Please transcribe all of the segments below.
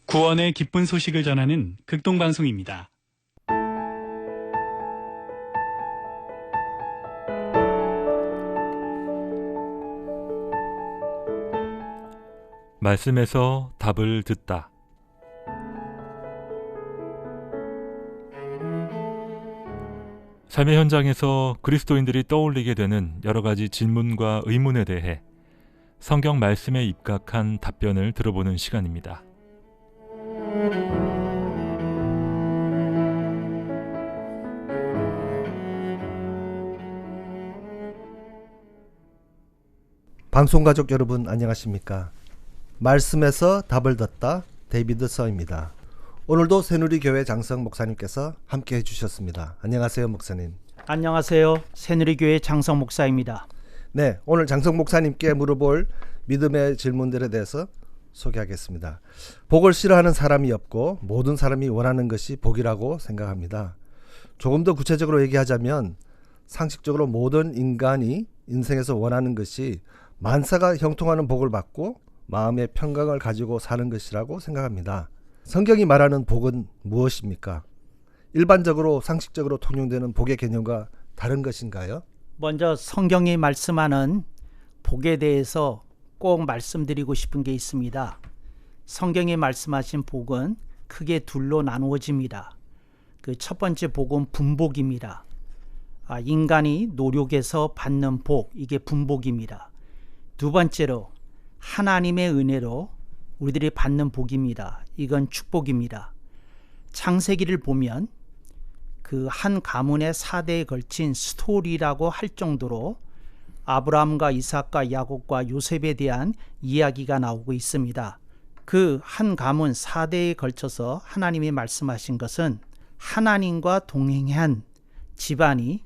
구원의 기쁜 소식을 전하는 극동방송입니다. 말씀에서 답을 듣다. 삶의 현장에서 그리스도인들이 떠올리게 되는 여러 가지 질문과 의문에 대해 성경 말씀에 입각한 답변을 들어보는 시간입니다. 방송가족 여러분 안녕하십니까? 말씀에서 답을 듣다 데이비드 서입니다. 오늘도 새누리교회 장성 목사님께서 함께 해주셨습니다. 안녕하세요 목사님. 안녕하세요. 새누리교회 장성 목사입니다. 네, 오늘 장성 목사님께 물어볼 믿음의 질문들에 대해서 소개하겠습니다. 복을 싫어하는 사람이 없고 모든 사람이 원하는 것이 복이라고 생각합니다. 조금 더 구체적으로 얘기하자면 상식적으로 모든 인간이 인생에서 원하는 것이 만사가 형통하는 복을 받고 마음의 평강을 가지고 사는 것이라고 생각합니다. 성경이 말하는 복은 무엇입니까? 일반적으로 상식적으로 통용되는 복의 개념과 다른 것인가요? 먼저 성경이 말씀하는 복에 대해서 꼭 말씀드리고 싶은 게 있습니다. 성경이 말씀하신 복은 크게 둘로 나누어집니다. 그 첫 번째 복은 분복입니다. 인간이 노력해서 받는 복, 이게 분복입니다. 두 번째로 하나님의 은혜로 우리들이 받는 복입니다. 이건 축복입니다. 창세기를 보면 그 한 가문의 4대에 걸친 스토리라고 할 정도로 아브라함과 이삭과 야곱과 요셉에 대한 이야기가 나오고 있습니다. 그 한 가문 4대에 걸쳐서 하나님이 말씀하신 것은 하나님과 동행한 집안이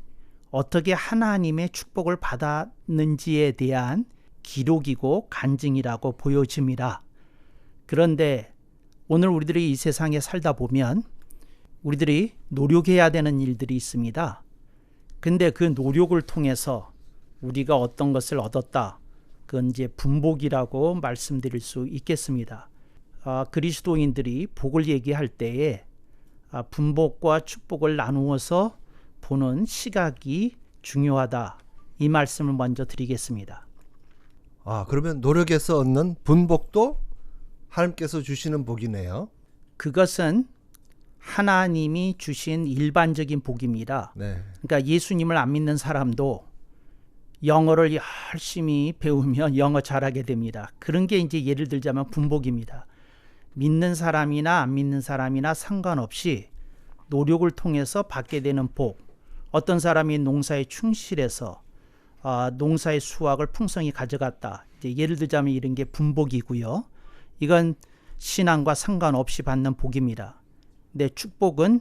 어떻게 하나님의 축복을 받았는지에 대한 기록이고 간증이라고 보여집니다. 그런데 오늘 우리들이 이 세상에 살다 보면 우리들이 노력해야 되는 일들이 있습니다. 근데 그 노력을 통해서 우리가 어떤 것을 얻었다. 그건 이제 분복이라고 말씀드릴 수 있겠습니다. 그리스도인들이 복을 얘기할 때에 분복과 축복을 나누어서 보는 시각이 중요하다. 이 말씀을 먼저 드리겠습니다. 그러면 노력해서 얻는 분복도 하나님께서 주시는 복이네요. 그것은 하나님이 주신 일반적인 복입니다. 네. 그러니까 예수님을 안 믿는 사람도 영어를 열심히 배우면 영어 잘하게 됩니다. 그런 게 이제 예를 들자면 분복입니다. 믿는 사람이나 안 믿는 사람이나 상관없이 노력을 통해서 받게 되는 복. 어떤 사람이 농사에 충실해서 농사의 수확을 풍성히 가져갔다. 이제 예를 들자면 이런 게 분복이고요. 이건 신앙과 상관없이 받는 복입니다. 근데 축복은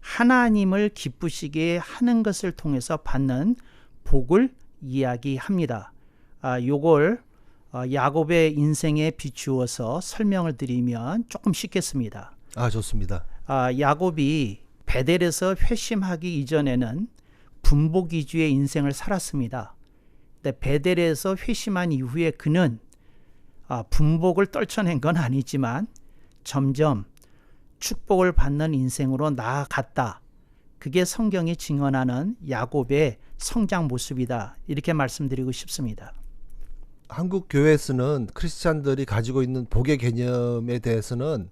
하나님을 기쁘시게 하는 것을 통해서 받는 복을 이야기합니다. 요걸 야곱의 인생에 비추어서 설명을 드리면 조금 쉽겠습니다. 좋습니다. 야곱이 베델에서 회심하기 이전에는 분복 위주의 인생을 살았습니다. 근데 베델에서 회심한 이후에 그는 분복을 떨쳐낸 건 아니지만 점점 축복을 받는 인생으로 나아갔다. 그게 성경이 증언하는 야곱의 성장 모습이다. 이렇게 말씀드리고 싶습니다. 한국 교회에서는 크리스찬들이 가지고 있는 복의 개념에 대해서는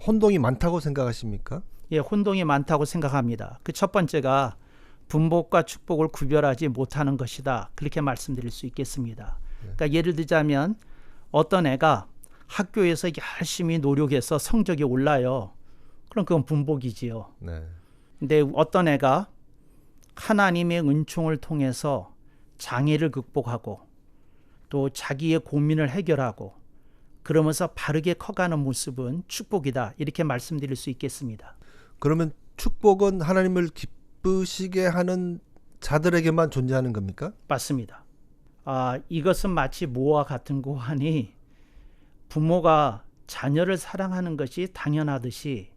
혼동이 많다고 생각하십니까? 예, 혼동이 많다고 생각합니다. 그 첫 번째가 분복과 축복을 구별하지 못하는 것이다. 그렇게 말씀드릴 수 있겠습니다. 그러니까 예를 들자면 어떤 애가 학교에서 열심히 노력해서 성적이 올라요. 그럼 그건 분복이지요. 네. 근데 어떤 애가 하나님의 은총을 통해서 장애를 극복하고 또 자기의 고민을 해결하고 그러면서 바르게 커가는 모습은 축복이다. 이렇게 말씀드릴 수 있겠습니다. 그러면 축복은 하나님을 기쁘시게 하는 자들에게만 존재하는 겁니까? 맞습니다. 이것은 마치 뭐와 같은 고 하니 부모가 자녀를 사랑하는 것이 당연하듯이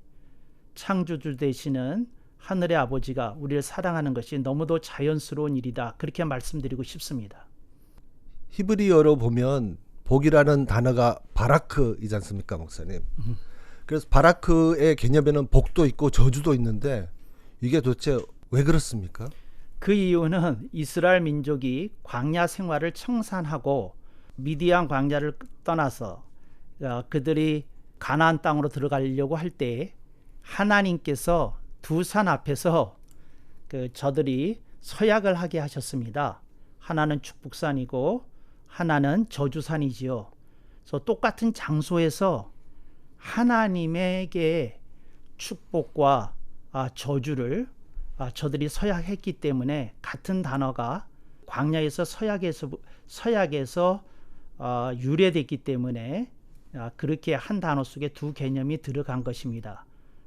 창조주 되시는 하늘의 아버지가 우리를 사랑하는 것이 너무도 자연스러운 일이다. 그렇게 말씀드리고 싶습니다. 히브리어로 보면 복이라는 단어가 바라크이지 않습니까, 목사님? 그래서 바라크의 개념에는 복도 있고 저주도 있는데 이게 도대체 왜 그렇습니까? 그 이유는 이스라엘 민족이 광야 생활을 청산하고 미디안 광야를 떠나서 그들이 가나안 땅으로 들어가려고 할 때 하나님께서 두 산 앞에서 저들이 서약을 하게 하셨습니다. 하나는 축복산이고 하나는 저주산이지요. 그래서 똑같은 장소에서 하나님에게 축복과 저주를 저들이 서약했기 때문에 같은 단어가 광야에서 서약에서 유래됐기 때문에 그렇게 한 단어 속에 두 개념이 들어간 것입니다.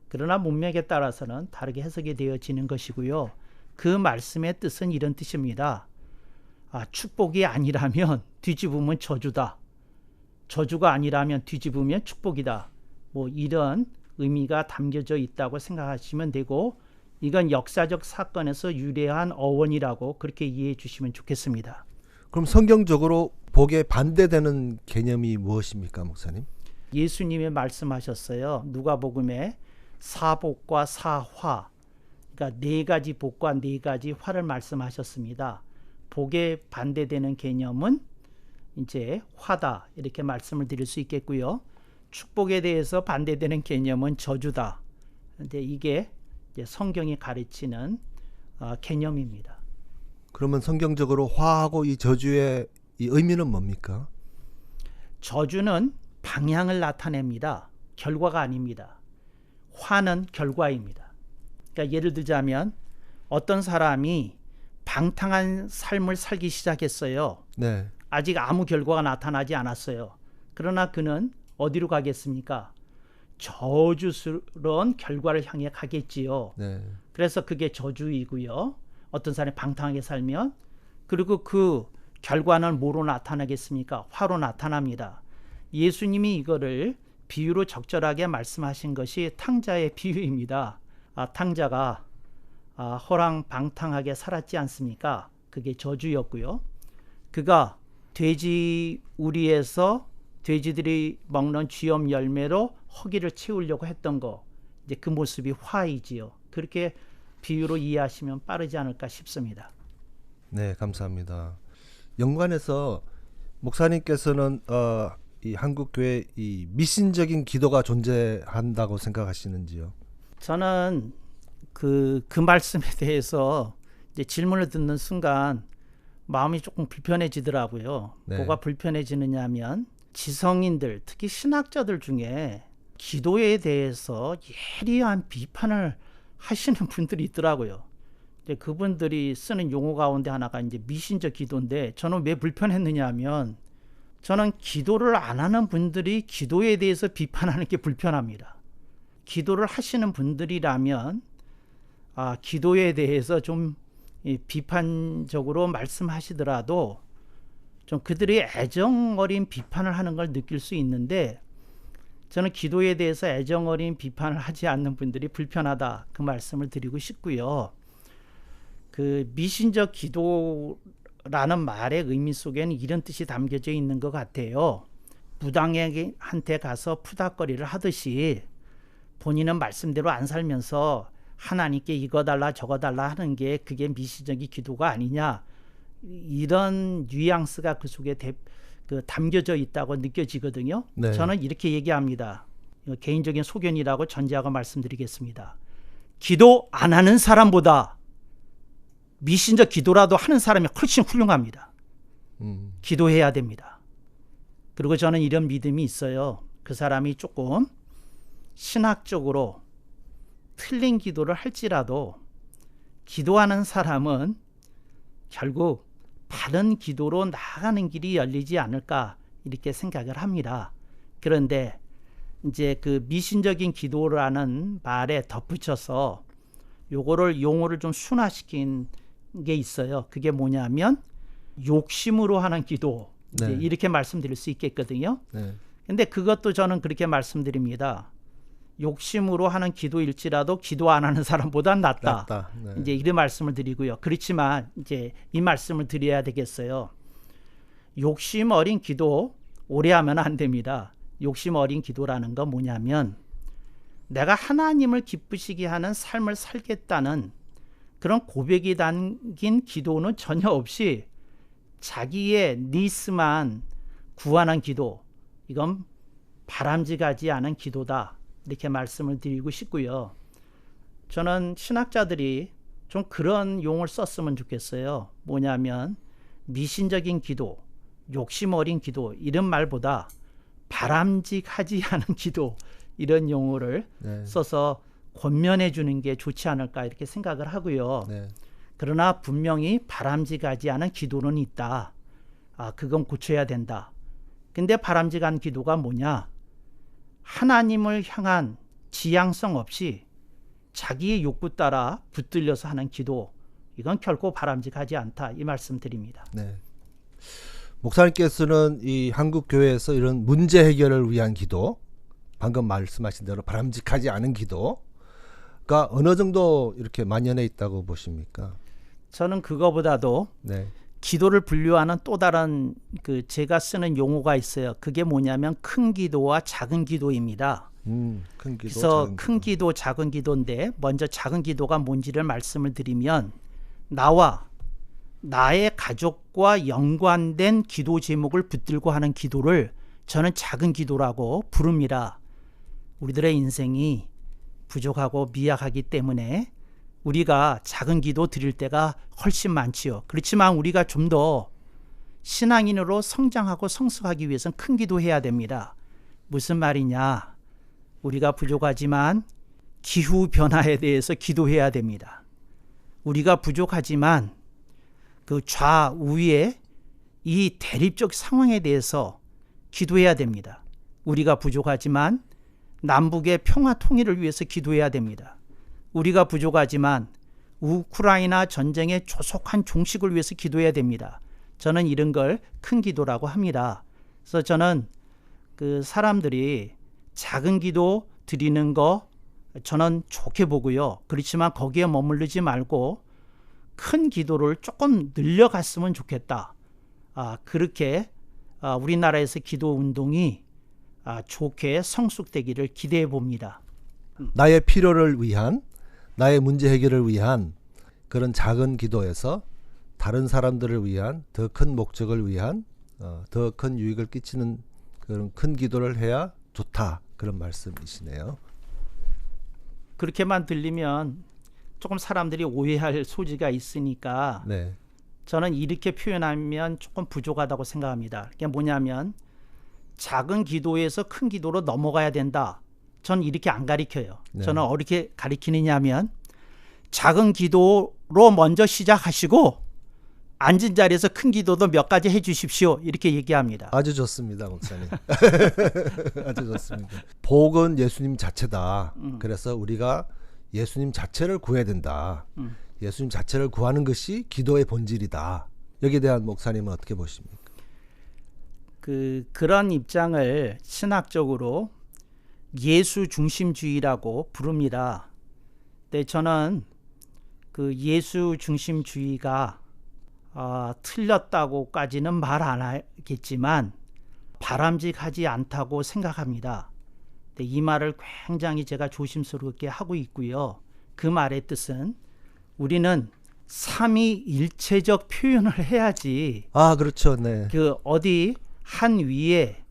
그러나 문맥에 따라서는 다르게 해석이 되어지는 것이고요. 그 말씀의 뜻은 이런 뜻입니다. 축복이 아니라면 뒤집으면 저주다. 저주가 아니라면 뒤집으면 축복이다. 뭐 이런 의미가 담겨져 있다고 생각하시면 되고, 이건 역사적 사건에서 유래한 어원이라고 그렇게 이해해 주시면 좋겠습니다. 그럼 성경적으로 복에 반대되는 개념이 무엇입니까, 목사님? 예수님이 말씀하셨어요. 누가복음에 사복과 사화, 그러니까 네 가지 복과 네 가지 화를 말씀하셨습니다. 복에 반대되는 개념은 이제 화다, 이렇게 말씀을 드릴 수 있겠고요. 축복에 대해서 반대되는 개념은 저주다. 근데 이게 이제 성경이 가르치는 개념입니다. 그러면 성경적으로 화하고 이 저주의 이 의미는 뭡니까? 저주는 방향을 나타냅니다. 결과가 아닙니다. 화는 결과입니다. 그러니까 예를 들자면 어떤 사람이 방탕한 삶을 살기 시작했어요. 네. 아직 아무 결과가 나타나지 않았어요. 그러나 그는 어디로 가겠습니까? 저주스러운 결과를 향해 가겠지요. 네. 그래서 그게 저주이고요. 어떤 사람이 방탕하게 살면, 그리고 그 결과는 뭐로 나타나겠습니까? 화로 나타납니다. 예수님이 이거를 비유로 적절하게 말씀하신 것이 탕자의 비유입니다. 탕자가 허랑방탕하게 살았지 않습니까? 그게 저주였고요. 그가 돼지 우리에서 돼지들이 먹는 쥐염 열매로 허기를 채우려고 했던 거, 이제 그 모습이 화이지요. 그렇게 비유로 이해하시면 빠르지 않을까 싶습니다. 네, 감사합니다. 연관해서 목사님께서는 이 한국 교회 이 미신적인 기도가 존재한다고 생각하시는지요? 저는 그 말씀에 대해서 이제 질문을 듣는 순간 마음이 조금 불편해지더라고요. 네. 뭐가 불편해지느냐면 지성인들, 특히 신학자들 중에 기도에 대해서 예리한 비판을 하시는 분들이 있더라고요. 근데 그분들이 쓰는 용어 가운데 하나가 이제 미신적 기도인데, 저는 왜 불편했느냐 하면 저는 기도를 안 하는 분들이 기도에 대해서 비판하는 게 불편합니다. 기도를 하시는 분들이라면 기도에 대해서 좀 비판적으로 말씀하시더라도 좀 그들이 애정어린 비판을 하는 걸 느낄 수 있는데, 저는 기도에 대해서 애정어린 비판을 하지 않는 분들이 불편하다, 그 말씀을 드리고 싶고요. 그 미신적 기도라는 말의 의미 속에는 이런 뜻이 담겨져 있는 것 같아요. 무당한테 가서 푸닥거리를 하듯이 본인은 말씀대로 안 살면서 하나님께 이거 달라 저거 달라 하는 게 그게 미신적인 기도가 아니냐, 이런 뉘앙스가 그 속에 담겨져 있다고 느껴지거든요. 네. 저는 이렇게 얘기합니다. 개인적인 소견이라고 전제하고 말씀드리겠습니다. 기도 안 하는 사람보다 미신적 기도라도 하는 사람이 훨씬 훌륭합니다. 기도해야 됩니다. 그리고 저는 이런 믿음이 있어요. 그 사람이 조금 신학적으로 틀린 기도를 할지라도 기도하는 사람은 결국 바른 기도로 나아가는 길이 열리지 않을까, 이렇게 생각을 합니다. 그런데 이제 그 미신적인 기도라는 말에 덧붙여서 요거를 용어를 좀 순화시킨 게 있어요. 그게 뭐냐면 욕심으로 하는 기도, 네. 이제 이렇게 말씀드릴 수 있겠거든요. 네. 근데 그것도 저는 그렇게 말씀드립니다. 욕심으로 하는 기도일지라도 기도 안 하는 사람보단 낫다. 네. 이제 이런 말씀을 드리고요. 그렇지만 이제 이 말씀을 드려야 되겠어요. 욕심 어린 기도 오래 하면 안 됩니다. 욕심 어린 기도라는 건 뭐냐면 내가 하나님을 기쁘시게 하는 삶을 살겠다는 그런 고백이 담긴 기도는 전혀 없이 자기의 니스만 구하는 기도, 이건 바람직하지 않은 기도다, 이렇게 말씀을 드리고 싶고요. 저는 신학자들이 좀 그런 용어를 썼으면 좋겠어요. 뭐냐면 미신적인 기도, 욕심 어린 기도, 이런 말보다 바람직하지 않은 기도, 이런 용어를 네. 써서 권면해 주는 게 좋지 않을까, 이렇게 생각을 하고요. 네. 그러나 분명히 바람직하지 않은 기도는 있다. 그건 고쳐야 된다. 근데 바람직한 기도가 뭐냐? 하나님을 향한 지향성 없이 자기의 욕구 따라 붙들려서 하는 기도, 이건 결코 바람직하지 않다, 이 말씀 드립니다. 네. 목사님께서는 이 한국 교회에서 이런 문제 해결을 위한 기도, 방금 말씀하신 대로 바람직하지 않은 기도가 어느 정도 이렇게 만연해 있다고 보십니까? 저는 그거보다도 네. 기도를 분류하는 또 다른 제가 쓰는 용어가 있어요. 그게 뭐냐면 큰 기도와 작은 기도입니다. 큰 기도, 그래서 작은 큰 기도, 작은 기도인데 먼저 작은 기도가 뭔지를 말씀을 드리면 나와 나의 가족과 연관된 기도 제목을 붙들고 하는 기도를 저는 작은 기도라고 부릅니다. 우리들의 인생이 부족하고 미약하기 때문에 우리가 작은 기도 드릴 때가 훨씬 많지요. 그렇지만 우리가 좀 더 신앙인으로 성장하고 성숙하기 위해서는 큰 기도해야 됩니다. 무슨 말이냐? 우리가 부족하지만 기후 변화에 대해서 기도해야 됩니다. 우리가 부족하지만 그 좌우의 이 대립적 상황에 대해서 기도해야 됩니다. 우리가 부족하지만 남북의 평화 통일을 위해서 기도해야 됩니다. 우리가 부족하지만 우크라이나 전쟁의 조속한 종식을 위해서 기도해야 됩니다. 저는 이런 걸 큰 기도라고 합니다. 그래서 저는 그 사람들이 작은 기도 드리는 거 저는 좋게 보고요. 그렇지만 거기에 머무르지 말고 큰 기도를 조금 늘려갔으면 좋겠다. 그렇게 우리나라에서 기도 운동이 좋게 성숙되기를 기대해 봅니다. 나의 필요를 위한, 나의 문제 해결을 위한 그런 작은 기도에서 다른 사람들을 위한 더 큰 목적을 위한 더 큰 유익을 끼치는 그런 큰 기도를 해야 좋다, 그런 말씀이시네요. 그렇게만 들리면 조금 사람들이 오해할 소지가 있으니까 네. 저는 이렇게 표현하면 조금 부족하다고 생각합니다. 그게 뭐냐면 작은 기도에서 큰 기도로 넘어가야 된다. 전 이렇게 안 가리켜요. 네. 저는 어떻게 가리키느냐 하면 작은 기도로 먼저 시작하시고 앉은 자리에서 큰 기도도 몇 가지 해 주십시오, 이렇게 얘기합니다. 아주 좋습니다, 목사님. 아주 좋습니다. 복은 예수님 자체다. 그래서 우리가 예수님 자체를 구해야 된다. 예수님 자체를 구하는 것이 기도의 본질이다. 여기에 대한 목사님은 어떻게 보십니까? 그런 입장을 신학적으로 예수 중심주의라고 부릅니다. 근데 저는 그 예수 중심주의가 틀렸다고까지는 말 안 하겠지만 바람직하지 않다고 생각합니다. 근데 이 말을 굉장히 제가 조심스럽게 하고 있고요. 그 말의 뜻은 우리는 삼위일체적 표현을 해야지 그렇죠. 네. 그 어디 한 위에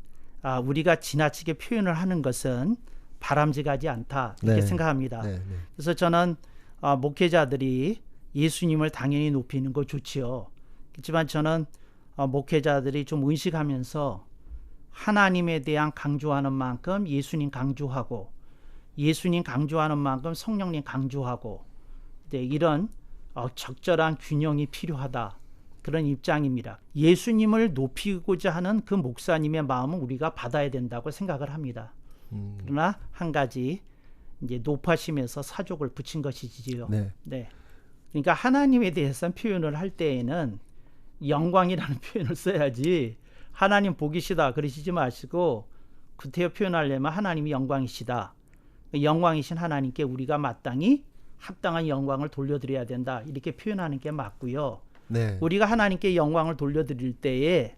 우리가 지나치게 표현을 하는 것은 바람직하지 않다, 이렇게 네. 생각합니다. 네, 네. 그래서 저는 목회자들이 예수님을 당연히 높이는 거 좋지요. 그렇지만 저는 목회자들이 좀 의식하면서 하나님에 대한 강조하는 만큼 예수님 강조하고 예수님 강조하는 만큼 성령님 강조하고 이런 적절한 균형이 필요하다, 그런 입장입니다. 예수님을 높이고자 하는 그 목사님의 마음은 우리가 받아야 된다고 생각을 합니다. 그러나 한 가지 이제 높아심에서 사족을 붙인 것이지요. 네. 네. 그러니까 하나님에 대해서 표현을 할 때에는 영광이라는 표현을 써야지 하나님 복이시다 그러시지 마시고 구태여 표현하려면 하나님이 영광이시다, 영광이신 하나님께 우리가 마땅히 합당한 영광을 돌려드려야 된다, 이렇게 표현하는 게 맞고요. 네. 우리가 하나님께 영광을 돌려드릴 때에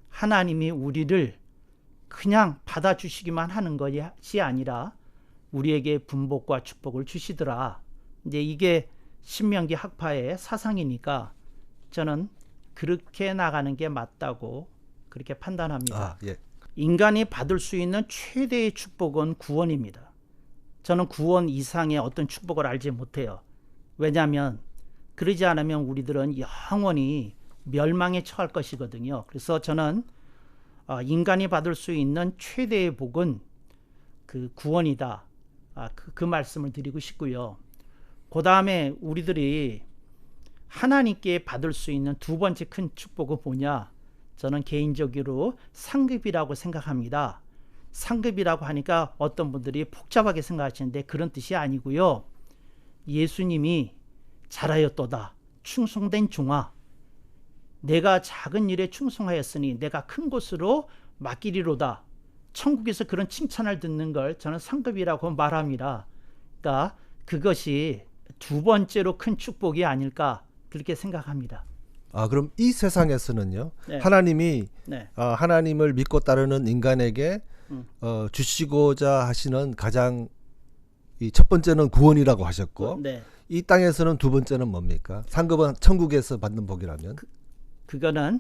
하나님이 우리를 그냥 받아주시기만 하는 것이 아니라 우리에게 분복과 축복을 주시더라. 이제 이게 신명기 학파의 사상이니까 저는 그렇게 나가는 게 맞다고 그렇게 판단합니다. 아, 예. 인간이 받을 수 있는 최대의 축복은 구원입니다. 저는 구원 이상의 어떤 축복을 알지 못해요. 왜냐하면 그러지 않으면 우리들은 영원히 멸망에 처할 것이거든요. 그래서 저는 인간이 받을 수 있는 최대의 복은 그 구원이다. 그 말씀을 드리고 싶고요. 그 다음에 우리들이 하나님께 받을 수 있는 두 번째 큰 축복은 뭐냐? 저는 개인적으로 상급이라고 생각합니다. 상급이라고 하니까 어떤 분들이 복잡하게 생각하시는데 그런 뜻이 아니고요. 예수님이 잘하였도다. 충성된 종아. 내가 작은 일에 충성하였으니 내가 큰 곳으로 맡기리로다. 천국에서 그런 칭찬을 듣는 걸 저는 상급이라고 말합니다. 그러니까 그것이 두 번째로 큰 축복이 아닐까 그렇게 생각합니다. 그럼 이 세상에서는요. 네. 하나님이 네. 하나님을 믿고 따르는 인간에게 주시고자 하시는 가장 이 첫 번째는 구원이라고 하셨고 네. 이 땅에서는 두 번째는 뭡니까? 상급은 천국에서 받는 복이라면 그거는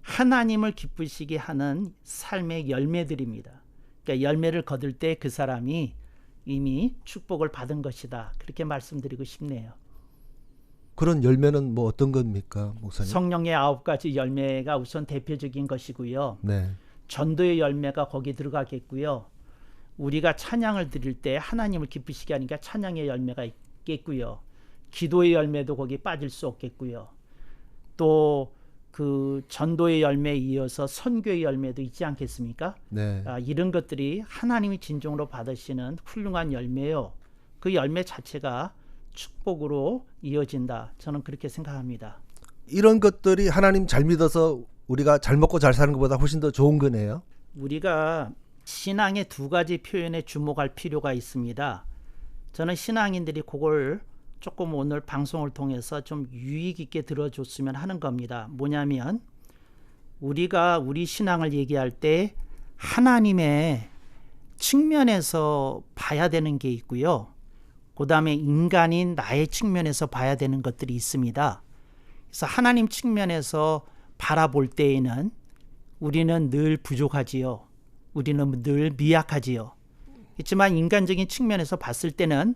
하나님을 기쁘시게 하는 삶의 열매들입니다. 그러니까 열매를 거둘 때 그 사람이 이미 축복을 받은 것이다. 그렇게 말씀드리고 싶네요. 그런 열매는 뭐 어떤 겁니까, 목사님? 성령의 9가지 열매가 우선 대표적인 것이고요. 네. 전도의 열매가 거기 들어가겠고요. 우리가 찬양을 드릴 때 하나님을 기쁘시게 하니까 찬양의 열매가 있겠고요. 기도의 열매도 거기 빠질 수 없겠고요. 또 그 전도의 열매에 이어서 선교의 열매도 있지 않겠습니까? 네. 이런 것들이 하나님이 진정으로 받으시는 훌륭한 열매요. 그 열매 자체가 축복으로 이어진다. 저는 그렇게 생각합니다. 이런 것들이 하나님 잘 믿어서 우리가 잘 먹고 잘 사는 것보다 훨씬 더 좋은 거네요. 우리가 신앙의 두 가지 표현에 주목할 필요가 있습니다. 저는 신앙인들이 그걸 조금 오늘 방송을 통해서 좀 유익 있게 들어줬으면 하는 겁니다. 뭐냐면 우리가 우리 신앙을 얘기할 때 하나님의 측면에서 봐야 되는 게 있고요. 그 다음에 인간인 나의 측면에서 봐야 되는 것들이 있습니다. 그래서 하나님 측면에서 바라볼 때에는 우리는 늘 부족하지요. 우리는 늘 미약하지요. 그렇지만 인간적인 측면에서 봤을 때는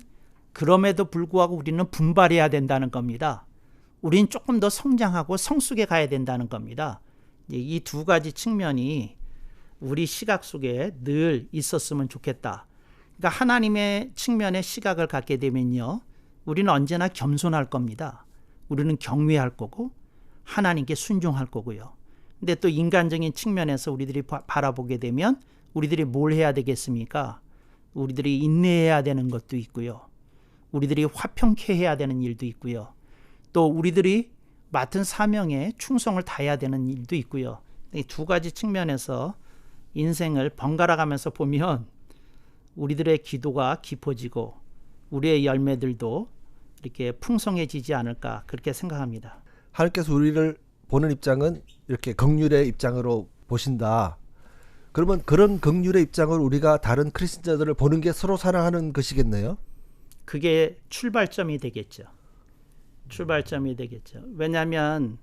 그럼에도 불구하고 우리는 분발해야 된다는 겁니다. 우리는 조금 더 성장하고 성숙해 가야 된다는 겁니다. 이 두 가지 측면이 우리 시각 속에 늘 있었으면 좋겠다. 그러니까 하나님의 측면의 시각을 갖게 되면요. 우리는 언제나 겸손할 겁니다. 우리는 경외할 거고 하나님께 순종할 거고요. 근데 또 인간적인 측면에서 우리들이 바라보게 되면 우리들이 뭘 해야 되겠습니까? 우리들이 인내해야 되는 것도 있고요. 우리들이 화평케 해야 되는 일도 있고요. 또 우리들이 맡은 사명에 충성을 다해야 되는 일도 있고요. 이 두 가지 측면에서 인생을 번갈아 가면서 보면 우리들의 기도가 깊어지고 우리의 열매들도 이렇게 풍성해지지 않을까 그렇게 생각합니다. 하나님께서 우리를 보는 입장은 이렇게 긍휼의 입장으로 보신다. 그러면 그런 긍휼의 입장을 우리가 다른 크리스천자들을 보는 게 서로 사랑하는 것이겠네요. 그게 출발점이 되겠죠. 출발점이 되겠죠. 왜냐하면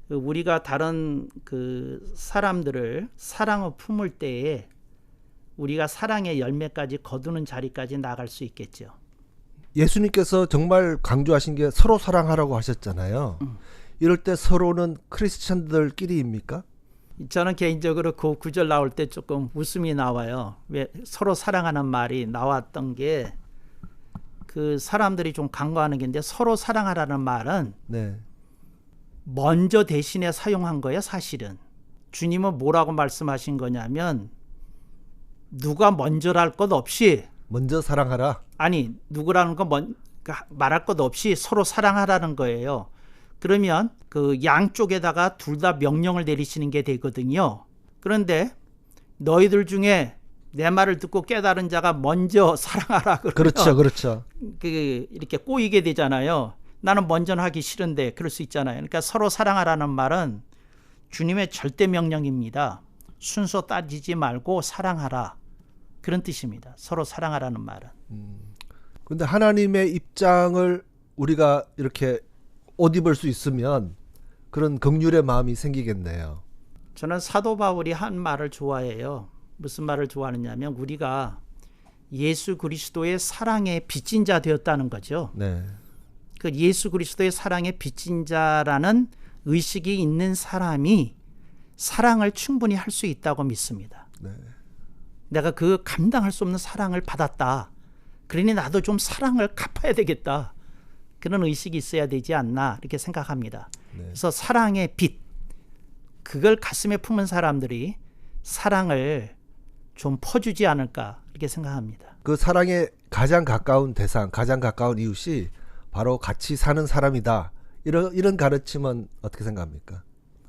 우리가 다른 그 사람들을 사랑을 품을 때에 우리가 사랑의 열매까지 거두는 자리까지 나갈 수 있겠죠. 예수님께서 정말 강조하신 게 서로 사랑하라고 하셨잖아요. 이럴 때 서로는 크리스천들끼리입니까? 저는 개인적으로 그 구절 나올 때 조금 웃음이 나와요. 왜 서로 사랑하는 말이 나왔던 게 그 사람들이 좀 간과하는 게 있는데 서로 사랑하라는 말은 네. 먼저 대신에 사용한 거예요. 사실은 주님은 뭐라고 말씀하신 거냐면 누가 먼저랄 것 없이 먼저 사랑하라. 아니 누구라는 거 말할 것 없이 서로 사랑하라는 거예요. 그러면 그 양쪽에다가 둘 다 명령을 내리시는 게 되거든요. 그런데 너희들 중에 내 말을 듣고 깨달은 자가 먼저 사랑하라 그러면 그렇죠, 그렇죠. 이렇게 꼬이게 되잖아요. 나는 먼저는 하기 싫은데 그럴 수 있잖아요. 그러니까 서로 사랑하라는 말은 주님의 절대 명령입니다. 순서 따지지 말고 사랑하라. 그런 뜻입니다. 서로 사랑하라는 말은. 근데 하나님의 입장을 우리가 이렇게 옷 입을 수 있으면 그런 긍휼의 마음이 생기겠네요. 저는 사도 바울이 한 말을 좋아해요. 무슨 말을 좋아하느냐면 우리가 예수 그리스도의 사랑에 빚진 자 되었다는 거죠. 네. 그 예수 그리스도의 사랑에 빚진 자라는 의식이 있는 사람이 사랑을 충분히 할 수 있다고 믿습니다. 네. 내가 그 감당할 수 없는 사랑을 받았다. 그러니 나도 좀 사랑을 갚아야 되겠다. 그런 의식이 있어야 되지 않나 이렇게 생각합니다. 네. 그래서 사랑의 빚, 그걸 가슴에 품은 사람들이 사랑을 좀 퍼주지 않을까 이렇게 생각합니다. 그 사랑의 가장 가까운 대상, 가장 가까운 이웃이 바로 같이 사는 사람이다. 이런 가르침은 어떻게 생각합니까?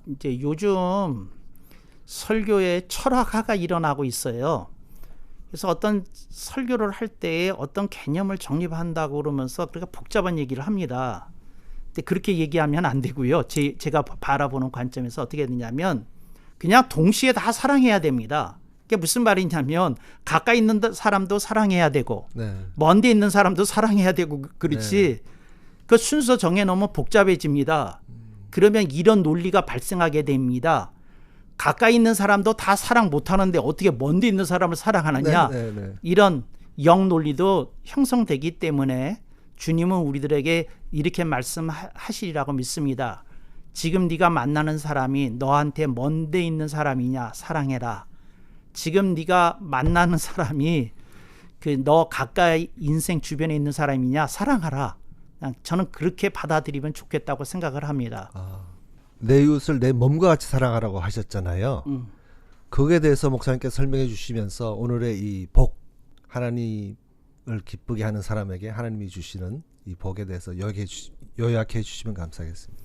이제 요즘 설교에 철학화가 일어나고 있어요. 그래서 어떤 설교를 할 때 어떤 개념을 정립한다고 그러면서 그러니까 복잡한 얘기를 합니다. 근데 그렇게 얘기하면 안 되고요. 제가 바라보는 관점에서 어떻게 되냐면 그냥 동시에 다 사랑해야 됩니다. 그게 무슨 말이냐면 가까이 있는 사람도 사랑해야 되고 네. 먼데 있는 사람도 사랑해야 되고 그렇지. 그 순서 정해놓으면 복잡해집니다. 그러면 이런 논리가 발생하게 됩니다. 가까이 있는 사람도 다 사랑 못하는데 어떻게 먼데 있는 사람을 사랑하느냐. 네. 이런 영논리도 형성되기 때문에 주님은 우리들에게 이렇게 말씀하시리라고 믿습니다. 지금 네가 만나는 사람이 너한테 먼데 있는 사람이냐 사랑해라. 지금 네가 만나는 사람이 그 너 가까이 인생 주변에 있는 사람이냐 사랑하라. 저는 그렇게 받아들이면 좋겠다고 생각을 합니다. 내 이웃을 내 몸과 같이 사랑하라고 하셨잖아요. 거기에 대해서 목사님께서 설명해 주시면서 오늘의 이 복, 하나님을 기쁘게 하는 사람에게 하나님이 주시는 이 복에 대해서 요약해 주시면 감사하겠습니다.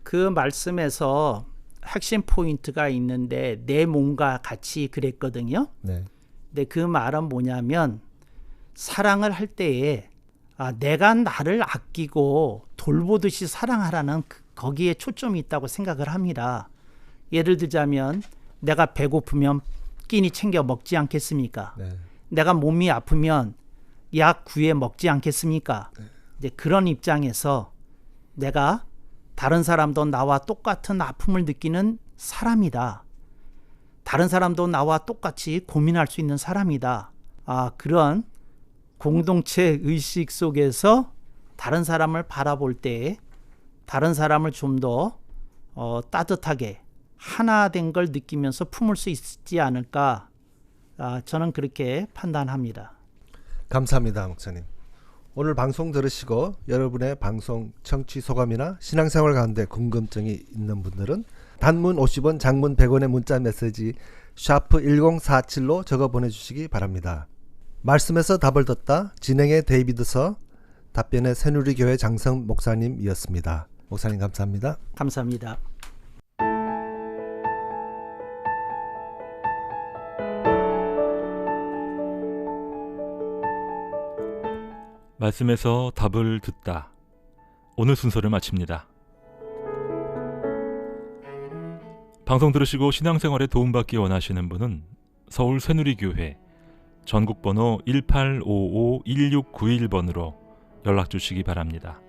그 말씀에서 핵심 포인트가 있는데 내 몸과 같이 그랬거든요. 네. 근데 그 말은 뭐냐면 사랑을 할 때에 내가 나를 아끼고 돌보듯이 사랑하라는 거기에 초점이 있다고 생각을 합니다. 예를 들자면 내가 배고프면 끼니 챙겨 먹지 않겠습니까? 네. 내가 몸이 아프면 약 구해 먹지 않겠습니까? 이제 그런 입장에서 내가 다른 사람도 나와 똑같은 아픔을 느끼는 사람이다. 다른 사람도 나와 똑같이 고민할 수 있는 사람이다. 그런 공동체 의식 속에서 다른 사람을 바라볼 때 다른 사람을 좀 더 따뜻하게 하나 된 걸 느끼면서 품을 수 있지 않을까. 저는 그렇게 판단합니다. 감사합니다, 목사님. 오늘 방송 들으시고 여러분의 방송 청취 소감이나 신앙생활 가운데 궁금증이 있는 분들은 단문 50원, 장문 100원의 문자 메시지 샤프 1047로 적어 보내주시기 바랍니다. 말씀에서 답을 듣다 진행의 데이비드서, 답변의 새누리교회 장성 목사님이었습니다. 목사님 감사합니다. 감사합니다. 말씀에서 답을 듣다. 오늘 순서를 마칩니다. 방송 들으시고 신앙생활에 도움받기 원하시는 분은 서울 새누리교회 전국번호 1855-1691번으로 연락 주시기 바랍니다.